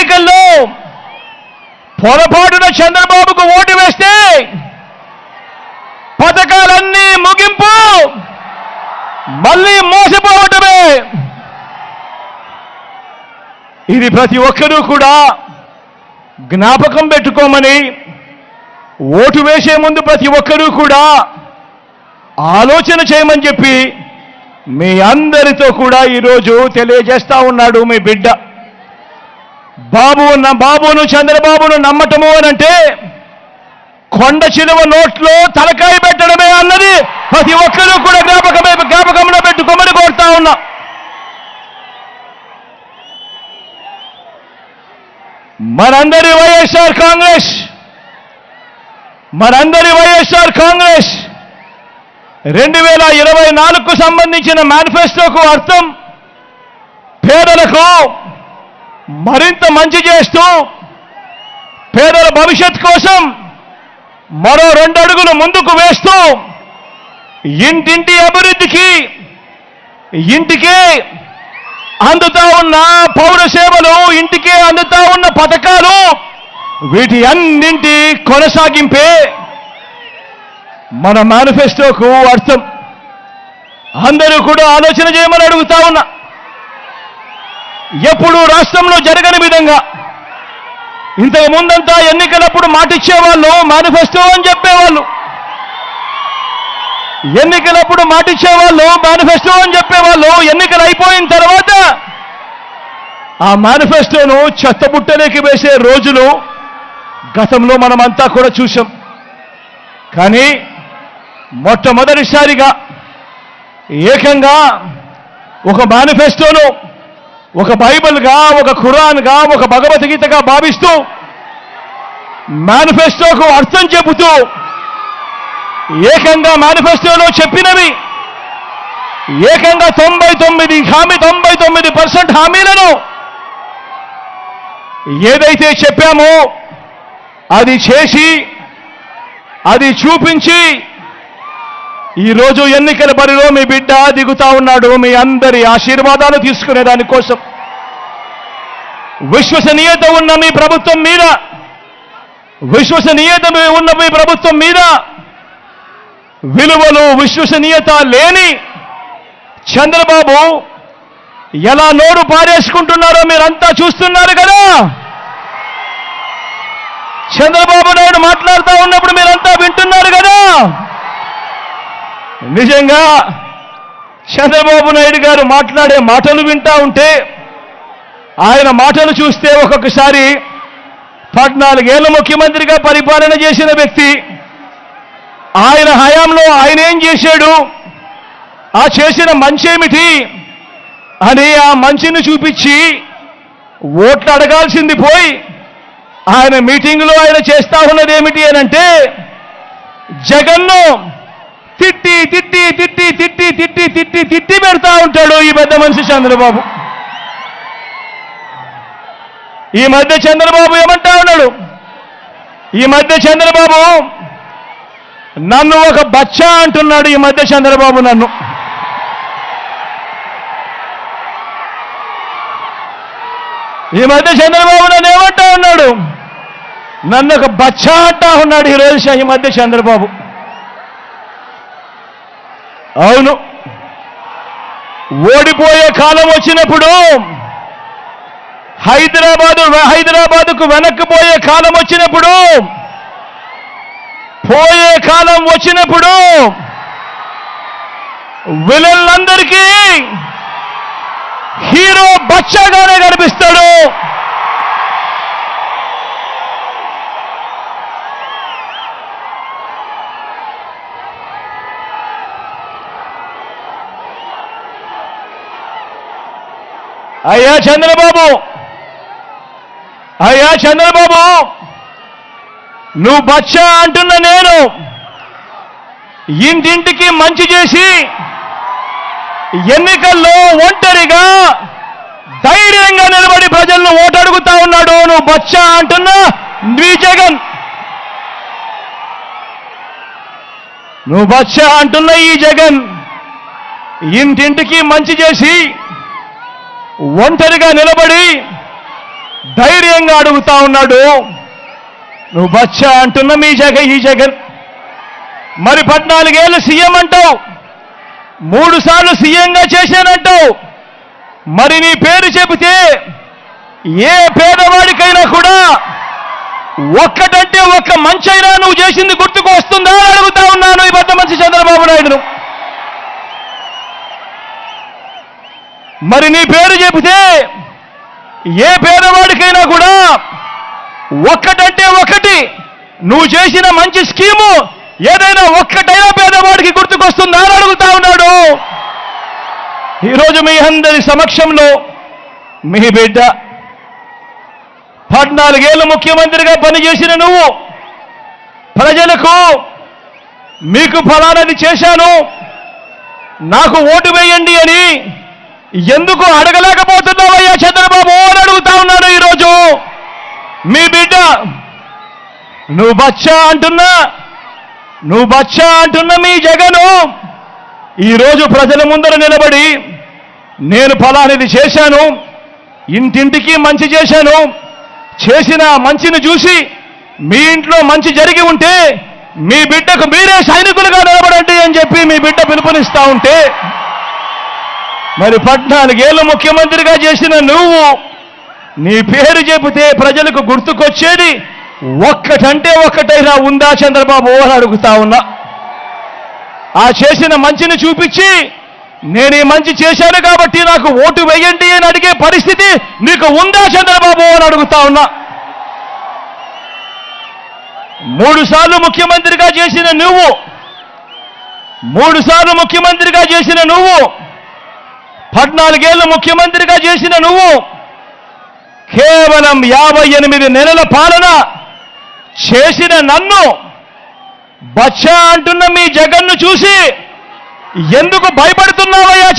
ఎన్నికల్లో పొరపాటున చంద్రబాబుకు ఓటు వేస్తే పథకాలన్నీ ముగింపు, మళ్ళీ మోసపోవటమే. ఇది ప్రతి ఒక్కరూ కూడా జ్ఞాపకం పెట్టుకోమని, ఓటు వేసే ముందు ప్రతి ఒక్కరూ కూడా ఆలోచన చేయమని చెప్పి మీ అందరితో కూడా ఈరోజు తెలియజేస్తా ఉన్నాడు మీ బిడ్డ. బాబును చంద్రబాబును నమ్మటము అనంటే కొండ చిలువ నోట్లో తలకాయ పెట్టడమే అన్నది ప్రతి ఒక్కరూ కూడా జ్ఞాపకంలో పెట్టుకోమని కోరుతా ఉన్నా. మనందరి వైఎస్ఆర్ కాంగ్రెస్ 2024కు సంబంధించిన మేనిఫెస్టోకు అర్థం పేదలకు మరింత మంచి చేస్తూ పేదల భవిష్యత్ కోసం మరో 2 అడుగులు ముందుకు వేస్తూ ఇంటింటి అభివృద్ధికి, ఇంటికే అందుతా ఉన్న పౌర సేవలు, ఇంటికే అందుతా ఉన్న పథకాలు, వీటి అన్నింటి కొనసాగింపే మన మేనిఫెస్టోకు అర్థం. అందరూ కూడా ఆలోచన చేయమని అడుగుతా ఉన్నా. ఎప్పుడు రాష్ట్రంలో జరగని విధంగా ఇంతకు ముందంతా ఎన్నికలప్పుడు మాటిచ్చేవాళ్ళు, మేనిఫెస్టో అని చెప్పేవాళ్ళు. ఎన్నికలప్పుడు మాటిచ్చేవాళ్ళు, మేనిఫెస్టో అని చెప్పేవాళ్ళు. ఎన్నికలు అయిపోయిన తర్వాత ఆ మేనిఫెస్టోను చెత్తబుట్టలోకి వేసే రోజులు గతంలో మనమంతా కూడా చూసాం. కానీ మొట్టమొదటిసారిగా ఏకంగా ఒక మేనిఫెస్టోను ఒక బైబిల్గా, ఒక ఖురాన్గా, ఒక భగవద్గీతగా భావిస్తూ మేనిఫెస్టోకు అర్థం చెబుతూ ఏకంగా మేనిఫెస్టోలో చెప్పినవి ఏకంగా 99% హామీలను ఏదైతే చెప్పామో అది చేసి, అది చూపించి ఈరోజు ఎన్నికల బరిలో మీ బిడ్డ దిగుతా ఉన్నాడు. మీ అందరి ఆశీర్వాదాలు తీసుకునే దానికోసం విశ్వసనీయత ఉన్న మీ ప్రభుత్వం మీద విలువలు, విశ్వసనీయత లేని చంద్రబాబు ఎలా నోరు పారేసుకుంటున్నారో మీరంతా చూస్తున్నారు కదా. చంద్రబాబు నాయుడు మాట్లాడుతూ ఉన్నప్పుడు మీరంతా వింటున్నారు కదా. నిజంగా చంద్రబాబు నాయుడు గారు మాట్లాడే మాటలు వింటా ఉంటే, ఆయన మాటలు చూస్తే ఒక్కొక్కసారి 14 ఏళ్ల ముఖ్యమంత్రిగా పరిపాలన చేసిన వ్యక్తి, ఆయన హయాంలో ఆయన ఏం చేశాడు, ఆ చేసిన మంచేమిటి అని ఆ మంచిని చూపించి ఓట్లు అడగాల్సింది పోయి ఆయన మీటింగ్లో ఆయన చేస్తా ఉన్నది ఏమిటి అనంటే జగన్ను తిట్టి తిట్టి తిట్టి తిట్టి తిట్టి తిట్టి తిట్టి పెడతా ఉంటాడు ఈ పెద్ద మనిషి చంద్రబాబు. ఈ మధ్య చంద్రబాబు ఏమంటా ఉన్నాడు, ఈ మధ్య చంద్రబాబు నన్ను ఒక బచ్చా అంటున్నాడు. ఈ మధ్య చంద్రబాబు నన్ను ఏమంటా ఉన్నాడు, నన్ను ఒక బచ్చా అంటా ఉన్నాడు ఈరోజు ఈ మధ్య చంద్రబాబు. అవును, ఓడిపోయే కాలం వచ్చినప్పుడు, హైదరాబాదుకు వెనక్కిపోయే కాలం వచ్చినప్పుడు, పోయే కాలం వచ్చినప్పుడు విలన్లందరికీ హీరో బచ్చాగానే కనిపిస్తాడు. అయ్యా చంద్రబాబు, నువ్వు బచ్చా అంటున్న నేను ఇంటింటికి మంచి చేసి ఎన్నికల్లో ఒంటరిగా ధైర్యంగా నిలబడి ప్రజలను ఓటడుగుతా ఉన్నాడు. నువ్వు బచ్చా అంటున్నా నీ జగన్, నువ్వు బచ్చా అంటున్న ఈ జగన్ ఇంటింటికి మంచి చేసి ఒంటరిగా నిలబడి ధైర్యంగా అడుగుతా ఉన్నాడు, నువ్వు బచ్చా అంటున్న ఈ జగన్ మరి 14 ఏళ్ళు సీఎం అంటావు, 3 సార్లు సీఎంగా చేశానంటావు. మరి నీ పేరు చెబితే ఏ పేదవాడికైనా కూడా ఒక్కటంటే ఒక్క మంచైనా నువ్వు చేసింది గుర్తుకు వస్తుందా అని అడుగుతా ఉన్నాను ఈ పెద్ద మనిషి చంద్రబాబు నాయుడును. మరి నీ పేరు చెబితే ఏ పేదవాడికైనా కూడా ఒక్కటంటే ఒకటి నువ్వు చేసిన మంచి స్కీము ఏదైనా ఒక్కటైనా పేదవాడికి గుర్తుకొస్తుందా అని అడుగుతా ఉన్నాడు. ఈరోజు మీ అందరి సమక్షంలో మీ బిడ్డ 14 ఏళ్ళు ముఖ్యమంత్రిగా పనిచేసిన నువ్వు ప్రజలకు మీకు ఫలానది చేశాను, నాకు ఓటు వేయండి అని ఎందుకు అడగలేకపోతున్నావయ్యా చంద్రబాబు అని అడుగుతా ఉన్నాడు ఈరోజు మీ బిడ్డ. నువ్వు బచ్చా అంటున్నా మీ జగను ఈరోజు ప్రజల ముందర నిలబడి నేను ఫలానిది చేశాను, ఇంటింటికి మంచి చేశాను, చేసిన మంచిని చూసి మీ ఇంట్లో మంచి జరిగి ఉంటే మీ బిడ్డకు మీరే సైనికులుగా నిలబడండి అని చెప్పి మీ బిడ్డ పిలుపునిస్తా ఉంటే, మరి 14 ఏళ్ళు ముఖ్యమంత్రిగా చేసిన నువ్వు నీ పేరు చెబితే ప్రజలకు గుర్తుకొచ్చేది ఒక్కటంటే ఒక్కటైనా ఉందా చంద్రబాబు అని అడుగుతా ఉన్నా. ఆ చేసిన మంచిని చూపించి నేను ఈ మంచి చేశాను కాబట్టి నాకు ఓటు వేయండి అని అడిగే పరిస్థితి నీకు ఉందా చంద్రబాబు అని అడుగుతా ఉన్నా. 3 సార్లు ముఖ్యమంత్రిగా చేసిన నువ్వు 14 ఏళ్ళు ముఖ్యమంత్రిగా చేసిన నువ్వు కేవలం 58 నెలల పాలన చేసిన నన్ను బచ్చా అంటున్న మీ జగన్ను చూసి ఎందుకు భయపడుతున్నావయ్యా